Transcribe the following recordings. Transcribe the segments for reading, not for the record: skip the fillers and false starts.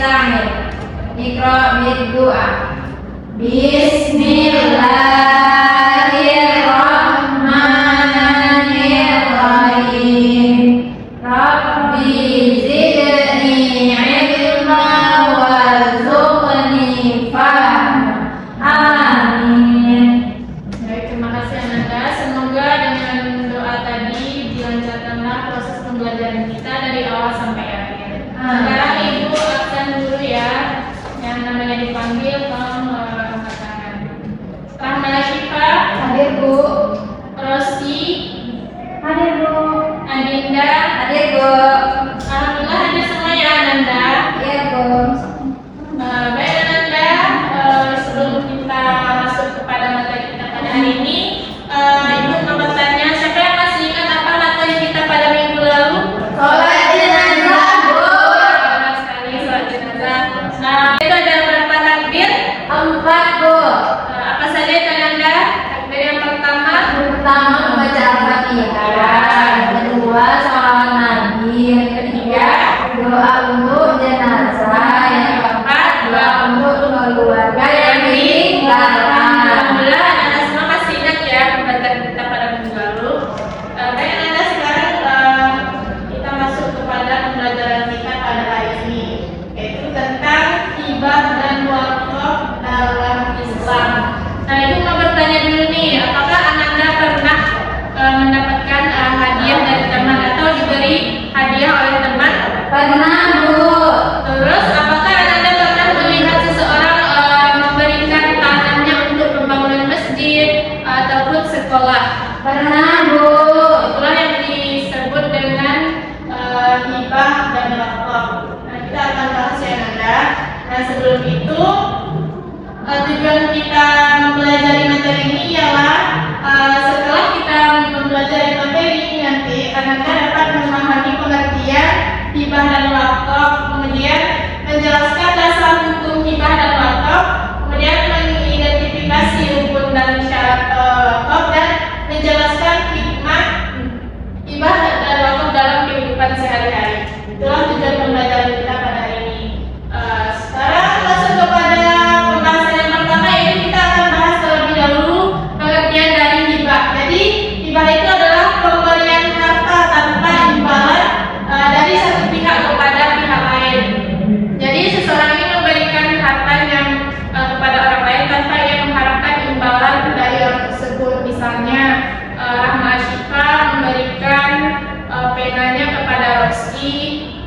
istamil. Iqra bid-du'a. Bismillahirrahmanirrahim. Rabbi zidni ilma warzuqni fahma. Amin. Baik, terima kasih Ananda. Semoga dengan doa tadi dilancarkanlah proses pembelajaran kita dari awal sampai akhir. Sekarang Ibu absen dulu ya. Yang namanya dipanggil tolong angkat tangan. Rahma Syifa, Hadir, Bu. Rosti, Hadir, Bu. Adinda. Hadir, Bu. Alhamdulillah hadir semua ya Ananda. Iya, Bu. Baik Ananda, sebelum kita masuk kepada materi kita pada hari ini, Ibu mau bertanya, siapa yang masih ingat apa materi kita pada minggu lalu? Sholat jenazah, Bu. Benar sekali, sholat jenazah. Itu ada berapa takbir? 4, Bu. Apa saja itu Ananda? Takbir yang pertama, Pertama membaca Al-Fatihah, yang kedua sholawat Nabi, yang ketiga doa untuk jenazah, yang keempat doa untuk keluarga yang ditinggalkan. Alhamdulillah Anda semua masih ingat ya pembelajaran kita pada minggu lalu. Baik Anda, sekarang kita masuk kepada pembelajaran kita pada hari ini, yaitu tentang hibah dan wakaf dalam Islam. Nah, Ibu mau bertanya dulu nih, apakah Ananda pernah mendapatkan hadiah dari teman atau diberi hadiah oleh teman? Pernah, Bu. Terus, apakah Ananda pernah melihat seseorang memberikan tangannya untuk pembangunan masjid ataupun sekolah? Pernah, Bu. Itulah yang disebut dengan hibah dan wakaf. Nah, kita akan bahas ya Ananda. Nah, sebelum itu tujuan kita mempelajari materi ini ialah setelah kita mempelajari materi ini nanti Ananda dapat memahami pengertian hibah dan wakaf, kemudian menjelaskan dasar hukum hibah dan wakaf, kemudian mengidentifikasi rukun dan syarat wakaf, dan menjelaskan hikmah hibah dan wakaf dalam kehidupan sehari-hari. Itulah tujuan pembelajaran kita pada hari ini. Sekarang masuk kepada pembahasan yang pertama, yaitu kita akan bahas terlebih dahulu pengertian dari hibah. Jadi hibah itu adalah pemberian harta tanpa imbalan dari satu pihak kepada pihak lain. Jadi seseorang ini memberikan hartanya kepada orang lain tanpa ia mengharapkan imbalan dari orang tersebut. Misalnya Rahma Syifa memberikan penanya kepada Rosti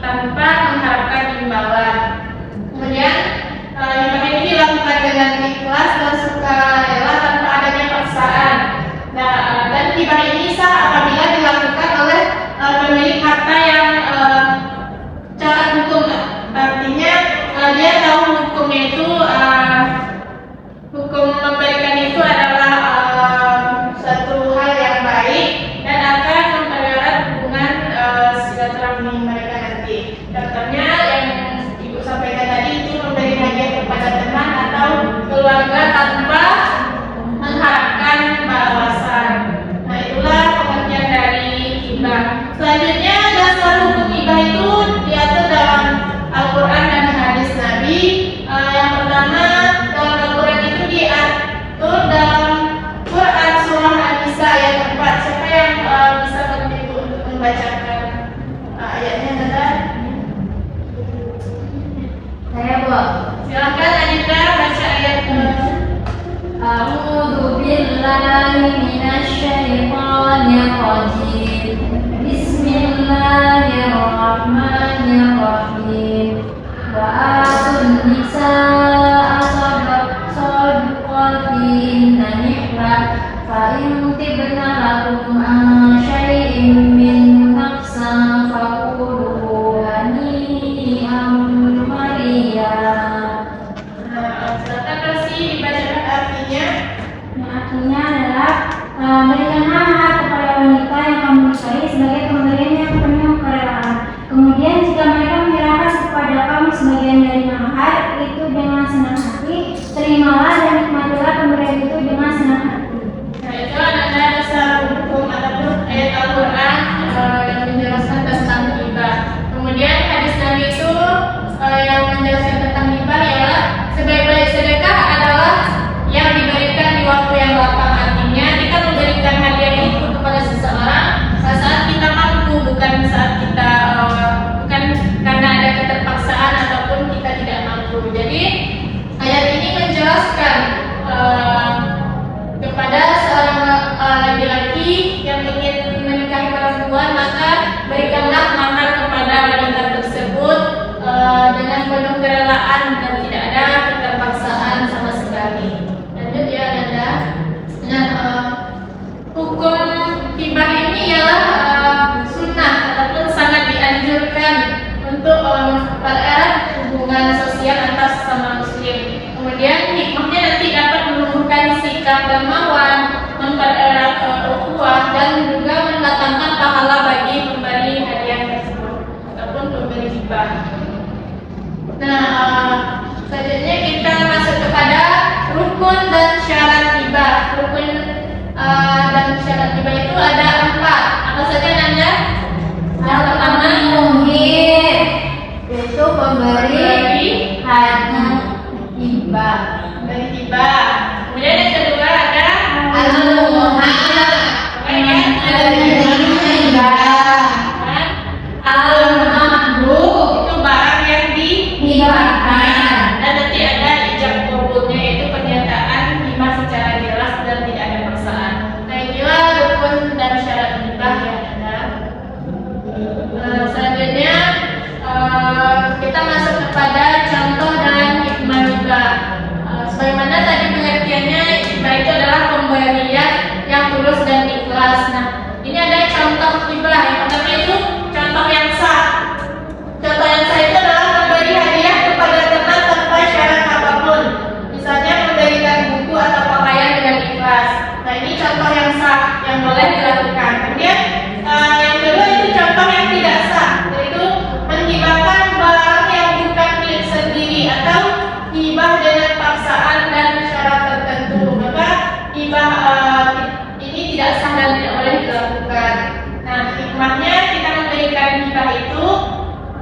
tanpa mengharapkan imbalan. Kemudian hibah ini dilakukan dengan ikhlas dan sukarela tanpa adanya paksaan. Nah, dan hibah ini sah apabila dilakukan oleh pemilik harta yang cara hukum. Artinya dia tahu hukumnya itu, hukum memberikan itu adalah satu hal yang baik dan akan mempererat hubungan silaturahmi mereka nanti. Contohnya yang Ibu sampaikan tadi itu memberi hadiah kepada teman atau keluarga tanpa mengharapkan balasan. Nah, itulah pengertian dari hibah. Selanjutnya, dasar hukum hibah itu diatur dalam Al-Quran dan hadis Nabi. Yang pertama, dalam Al-Quran itu diatur dalam Quran surah An-Nisa ayat 4. Siapa yang bisa bantu untuk membacakan ayatnya, Tanda? Saya, Bu. Silakan Adinda baca ayat A'udzu billahi minasy syaithanir rajim. Bismillahirrahmanirrahim. Wa atun nisaa sadaqatinna nihla fa in tibna lakum an syai'in min nafsin faqulu hani'an mariyah. silakan Rosi dibacakan artinya. Artinya adalah berikanlah hak kepada wanita yang kamu nikahi sebagai pemberian yang penuh kerelaan. Kemudian jika mereka menyerahkan kepada kamu sebagian dari mahar itu dengan senang hati, terimalah dan nikmatilah pemberian itu dengan senang hati. Nah, itu adalah dasar hukum ataupun ayat Al-Quran yang menjelaskan tentang hibah. Kemudian hadis Nabi itu yang menjelaskan berikanlah mahar kepada wanita tersebut dengan penuh kerelaan dan tidak ada keterpaksaan sama sekali. Lanjut ya Nanda. Nah, hukum hibah ini ialah sunnah ataupun sangat dianjurkan untuk mempererat hubungan sosial antar sesama muslim. Kemudian hikmahnya nanti dapat menumbuhkan sikap dermawan, mempererat ukhuwah dan juga mendatangkan pahala bagi pemberi hadiah tersebut ataupun pemberi hibah. Nah, selanjutnya kita masuk kepada rukun dan syarat hibah. Rukun dan syarat hibah itu ada 4. Apa saja Nanda? Yang pertama, muhib itu pemberi hadiah hibah. pemberi hibah. Kemudian yang kedua ada Al-muhab al-mahbub, itu barang yang dihibahkan. hibahkan. Dan nanti ada ijab qabulnya, yaitu pernyataan hibah secara jelas dan tidak ada paksaan. Nah, inilah rukun dan syarat hibah ya Anda. Selanjutnya kita masuk kepada contoh dan hikmah hibah. Sebagaimana tadi pengertiannya, hibah itu adalah pemberian yang tulus dan ikhlas. Nah, ini ada contoh hibah. Yang pertama itu contoh yang sah. Contoh yang sah itu adalah memberi hadiah kepada teman tanpa syarat apapun. Misalnya memberikan buku atau pakaian dengan ikhlas. Nah, ini contoh yang sah yang boleh dilakukan. Kemudian yang kedua itu contoh yang tidak sah, yaitu menghibahkan barang yang bukan milik sendiri atau hibah dengan paksaan dan syarat tertentu. Maka hibah ini tidak sah dan tidak boleh dilakukan. Nah, hikmahnya kita memberikan hibah itu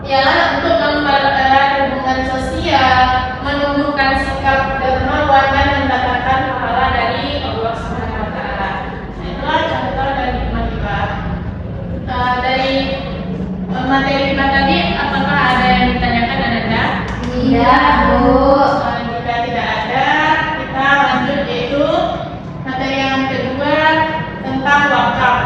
ialah untuk mempererat hubungan sosial, menumbuhkan sikap dermawan dan mendatangkan pahala dari Allah Subhanahu wa taala. Nah, itulah contoh dari hikmah hibah. Dari materi hibah tadi, apakah ada yang ditanyakan Anda? Tidak, Bu. Jika tidak ada, kita lanjut, yaitu materi yang kedua tentang wakaf.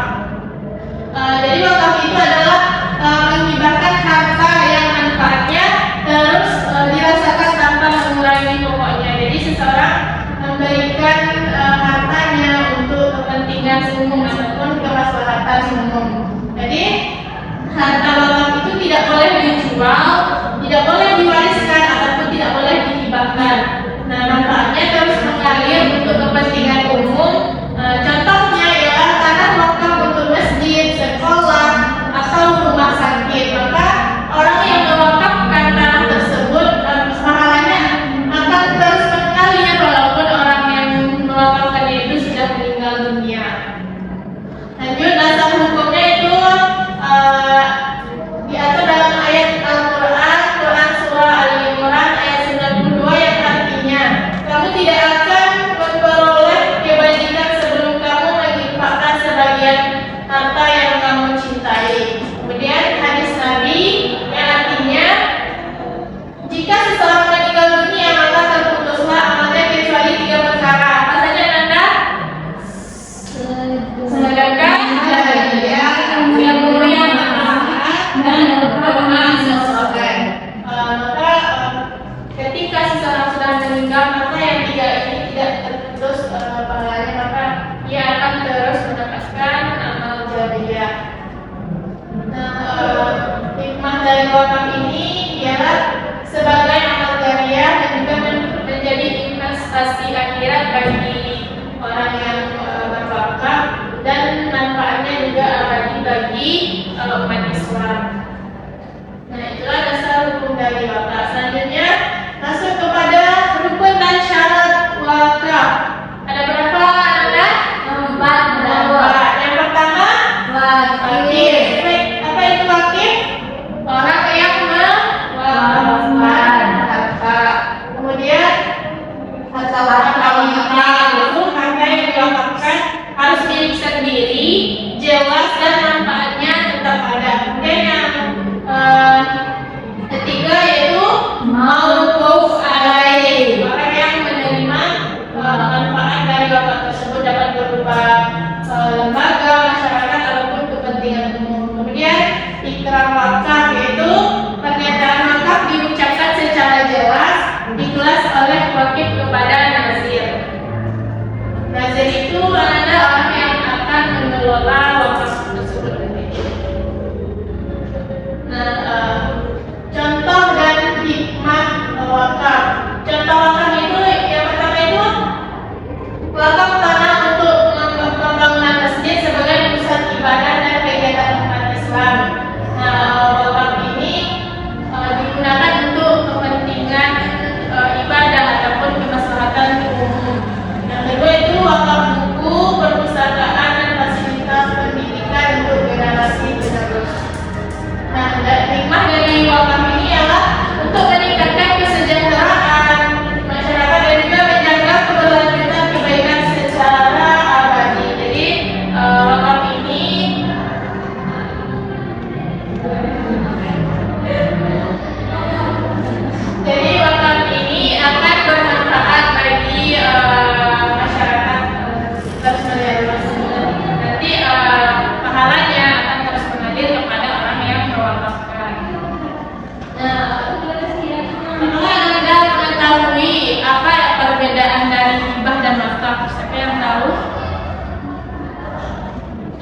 Jadi wakaf itu adalah menghibahkan harta yang manfaatnya terus dirasakan tanpa mengurangi pokoknya. Jadi seseorang memberikan hartanya untuk kepentingan umum ataupun kemaslahatan umum. Jadi harta wakaf itu tidak boleh dijual, tidak boleh diwariskan ataupun tidak boleh dihibahkan. Nah, manfaatnya terus mengalir untuk kepentingan umum. Contohnya ialah tanah wakaf untuk masjid, sekolah, atau rumah sakit. Maka orang yang mewakafkan tanah tersebut, pahalanya akan terus mengalir walaupun orang yang mewakafkan itu sudah meninggal dunia. Lanjut, dasar hukumnya itu diatur dalam ayat Al-Quran, Quran Surah Al-Imran ayat 92 yang artinya, kamu tidak akan memperoleh kebajikan sebelum kamu menginfakkan sebagian harta yang kamu cintai. Kemudian hadis Nabi yang artinya, jika seseorang meninggal dunia maka terputuslah amalnya kecuali 3 perkara. Apa saja Nanda? Sedekah, jariyah, ilmu yang bermanfaat, dan doa seseorang. Maka ketika seseorang sudah meninggal, maka yang 3 ini tidak terputus pahalanya, maka ia akan terus mendapatkan amal jariyah. Nah, hikmah dari wakaf ini ialah sebagai amal jariyah dan juga menjadi investasi akhirat bagi orang yang berwakaf, dan manfaatnya juga abadi bagi umat Islam. Nah, itulah dasar hukum dari wakaf. Selanjutnya masuk kepada rukun dan syarat wakaf. Ada berapa Anda? 4. Ada 4. Yang pertama, wakif. Apa itu wakif? Orang yang mewakafkan harta. Kemudian harta yang diwakafkan harus milik sendiri, jelas dan manfaatnya tetap ada. Kemudian yang ketiga yaitu mauquf alaih. Orang yang menerima manfaat dari wakaf tersebut dapat berupa lembaga, masyarakat ataupun kepentingan umum. Kemudian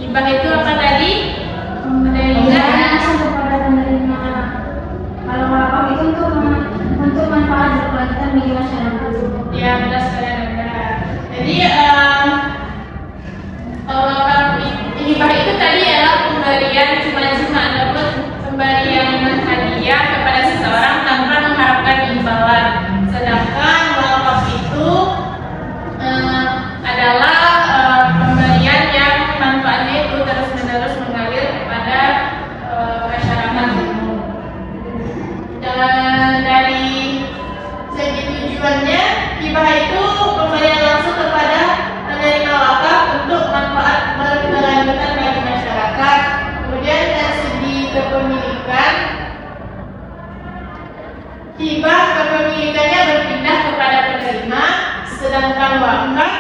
Hibah itu apa tadi? Memberikan langsung kepada penerima. Kalau wakaf itu untuk manfaat berkelanjutan bagi masyarakat. Ya, benar sekali Anda. Jadi hibah itu tadi adalah pemberian cuma-cuma ataupun pemberian hadiah kepada seseorang tanpa mengharapkan imbalan. Sedangkan wakaf itu adalah pemberian yang manfaatnya itu terus-menerus mengalir kepada masyarakat umum. Dan dari segi tujuannya, hibah itu pemberian langsung kepada penerima wakaf untuk manfaat berkelanjutan bagi masyarakat. Kemudian dari segi kepemilikan, hibah kepemilikannya berpindah kepada penerima, sedangkan wakaf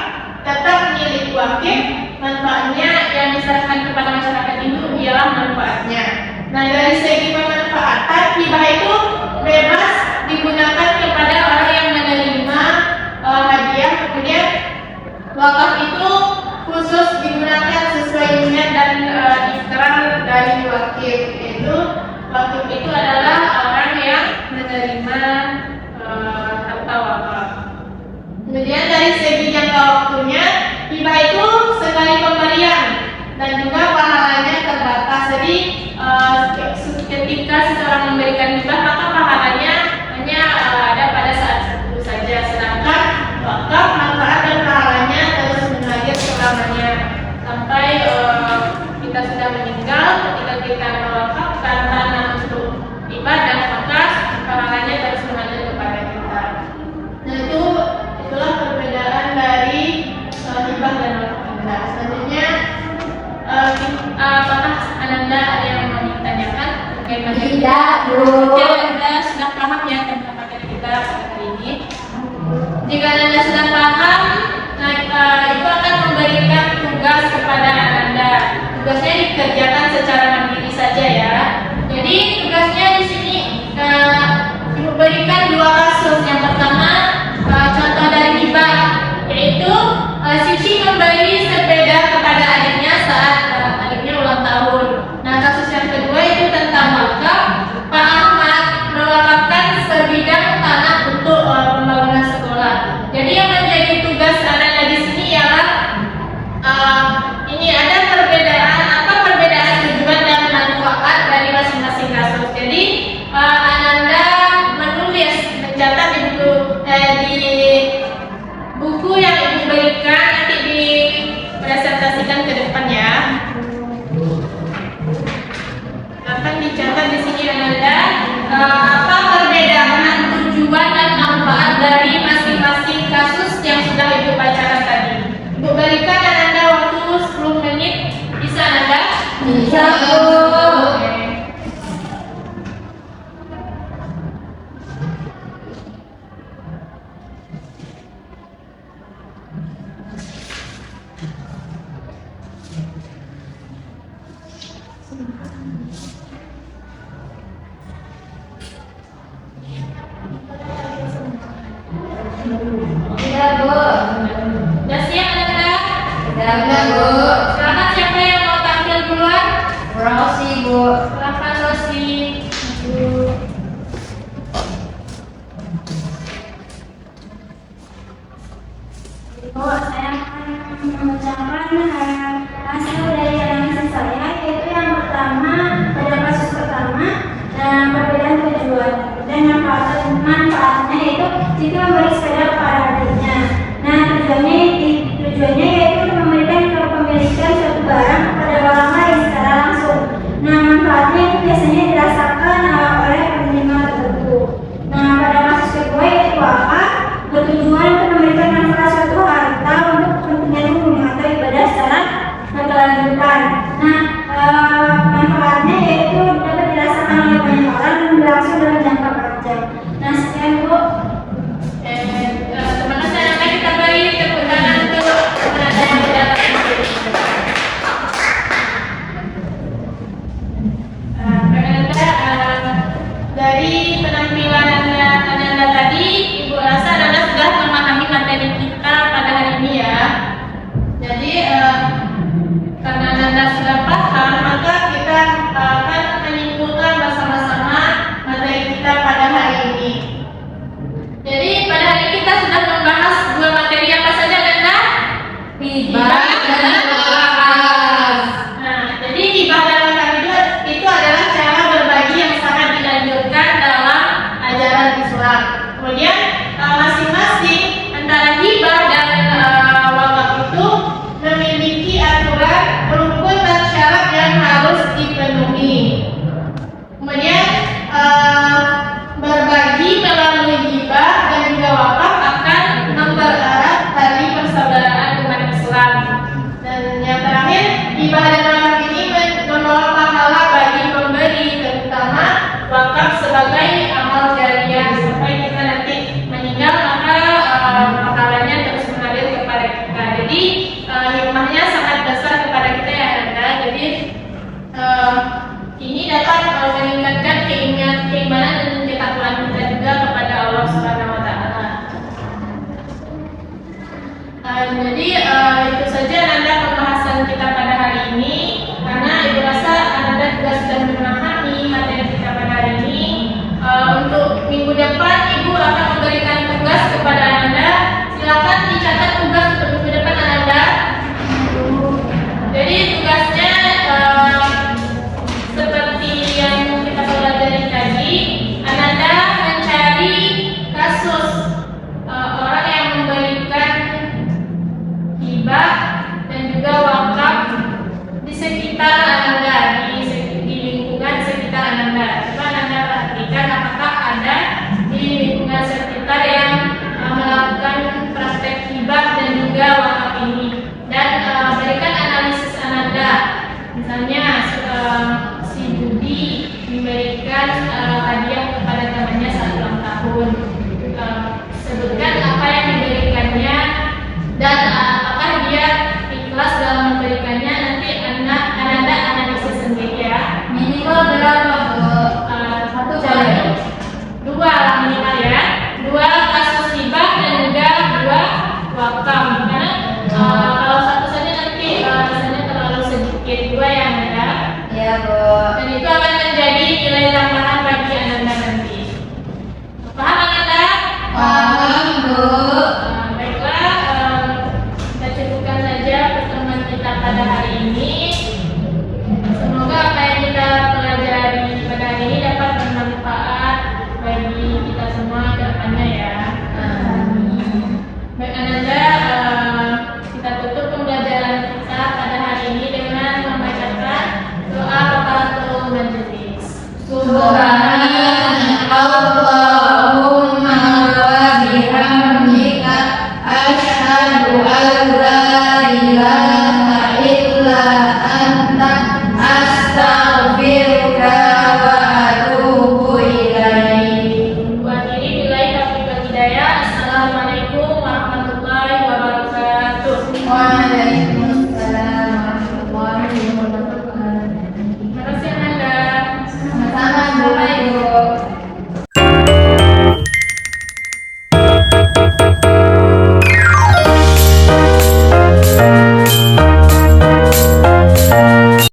tetap milik wakif. Manfaatnya yang diserahkan kepada masyarakat itu ialah manfaatnya. Nah, dari segi pemanfaatan, hibah itu bebas digunakan kepada orang yang menerima hadiah. Kemudian wakaf itu khusus digunakan sesuai niat dan ikrar dari wakif. Yaitu wakif itu adalah orang yang menerima harta wakaf. Kemudian dari segi jangka waktunya, hibah itu sekali pemberian dan juga pahalanya terbatas. Jadi ketika seseorang memberikan hibah, maka pahalanya hanya ada pada saat itu saja. Sedangkan wakaf manfaat dan pahalanya terus mengalir selamanya sampai kita sudah meninggal. Ketika kita mewakafkan tanah untuk ibadah, maka pahalanya terus mengalir kepada kita. Nah, itulah perbedaan dari hibah dan wakaf. Selanjutnya, apakah Ananda ada yang mau ditanyakan? Tidak, Bu. Anda sudah paham ya tentang materi kita pada hari ini. Jika Anda sudah paham, itu akan memberikan tugas kepada Anda. Tugasnya dikerjakan secara mandiri saja ya. Jadi tugasnya di sini memberikan dua kasus. Yang pertama, contoh dari hibah, yaitu Siti memberi sepeda kepada adiknya saat adiknya ulang tahun. Nah, kasus yang kedua itu tentang wakaf. Pak Ahmad mewakafkan sebidang tanah untuk pembangunan sekolah. Jadi yang menjadi tugas Ananda di sini ialah ini ada perbedaan, apa perbedaan tujuan dan manfaat dari masing-masing kasus. Jadi Ananda menulis, mencatat di buku yang Ibu berikan, nanti dipresentasikan ke depan ya. Akan dicatat di sini Ananda apa perbedaan tujuan dan manfaat dari masing-masing kasus yang sudah Ibu bacakan tadi. Ibu berikan Ananda waktu 10 menit. Bisa Ananda? Bisa, Bu. Oke. Tidak, Bu. Sudah siap Ananda? Tidak, Bu. Silakan siapa yang mau tampil duluan? Rosi, Bu. Silakan Rosi. Bu, saya akan membacakan hasil dari analisis saya, yaitu yang pertama, pada kasus pertama, perbedaan tujuan dan manfaatnya yaitu Siti memberi sepeda kepada adiknya. Nah, tujuannya yaitu untuk memberikan kepemilikan suatu barang kepada orang lain secara langsung. Nah, manfaatnya itu biasanya dirasakan oleh penerima tertentu. Nah, pada kasus kedua yaitu wakaf, bertujuan untuk memberikan manfaat suatu harta untuk kepentingan umum atau ibadah secara berkelanjutan. Nah, manfaatnya yaitu dapat dirasakan oleh banyak orang dan berlangsung dalam jangka panjang. Nah, sekian Bu. Terima kasih Ananda, kita beri tepuk tangan karena Nanda sudah paham, maka kita akan menyimpulkan bersama-sama materi kita pada hari ini. Jadi pada hari ini kita sudah membahas dua materi apa saja, Nanda? Hibah dan wakaf. Nah, jadi hibah dan wakaf itu adalah cara berbagi yang sangat dianjurkan dalam ajaran Islam. Kemudian masing-masing antara hibah dan wakaf itu memiliki aturan, rukun dan syarat yang harus dipenuhi. Kemudian berbagi melalui hibah dan juga wakaf akan mempererat tali persaudaraan umat Islam. Dan yang terakhir, hibah dan wakaf ini membawa pahala bagi pemberi, terutama wakaf sebagai